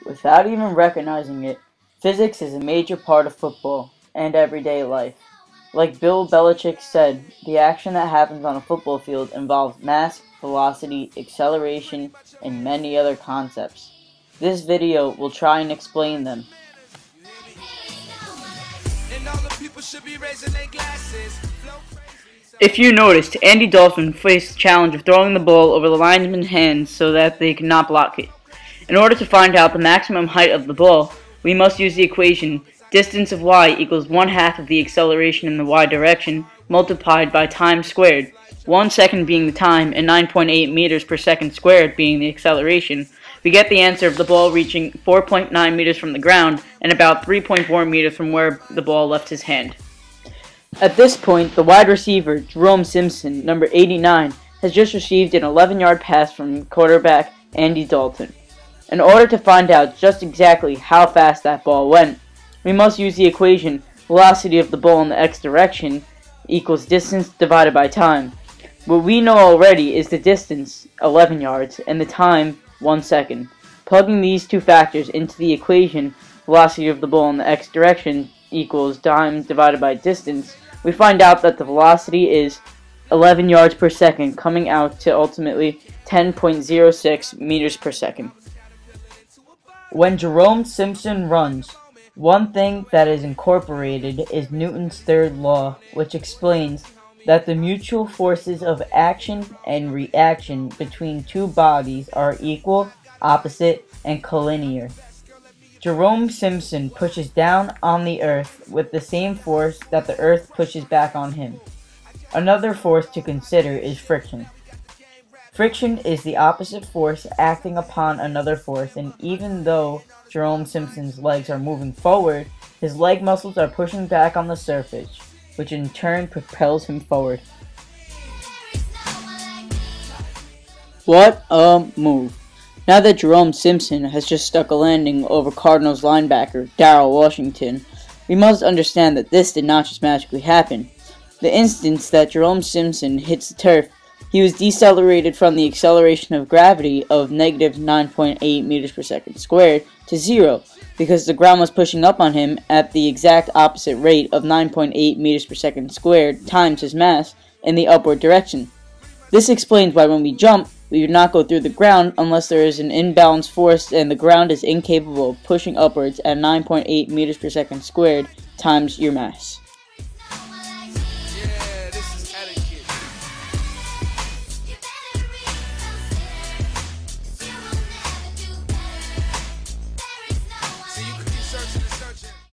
Without even recognizing it, physics is a major part of football and everyday life. Like Bill Belichick said, the action that happens on a football field involves mass, velocity, acceleration, and many other concepts. This video will try and explain them. If you noticed, Andy Dalton faced the challenge of throwing the ball over the linesman's hands so that they could not block it. In order to find out the maximum height of the ball, we must use the equation distance of y equals 1/2 of the acceleration in the y direction multiplied by time squared, 1 second being the time and 9.8 meters per second squared being the acceleration. We get the answer of the ball reaching 4.9 meters from the ground and about 3.4 meters from where the ball left his hand. At this point, the wide receiver, Jerome Simpson, number 89, has just received an 11-yard pass from quarterback Andy Dalton. In order to find out just exactly how fast that ball went, we must use the equation velocity of the ball in the x direction equals distance divided by time. What we know already is the distance, 11 yards, and the time, 1 second. Plugging these two factors into the equation velocity of the ball in the x direction equals time divided by distance, we find out that the velocity is 11 yards per second, coming out to ultimately 10.06 meters per second. When Jerome Simpson runs, one thing that is incorporated is Newton's third law, which explains that the mutual forces of action and reaction between two bodies are equal, opposite, and collinear. Jerome Simpson pushes down on the earth with the same force that the earth pushes back on him. Another force to consider is friction. Friction is the opposite force acting upon another force, and even though Jerome Simpson's legs are moving forward, his leg muscles are pushing back on the surface, which in turn propels him forward. What a move! Now that Jerome Simpson has just stuck a landing over Cardinals linebacker Darrell Washington, we must understand that this did not just magically happen. The instant that Jerome Simpson hits the turf, he was decelerated from the acceleration of gravity of negative 9.8 meters per second squared to 0, because the ground was pushing up on him at the exact opposite rate of 9.8 meters per second squared times his mass in the upward direction. This explains why when we jump, we do not go through the ground unless there is an imbalanced force and the ground is incapable of pushing upwards at 9.8 meters per second squared times your mass.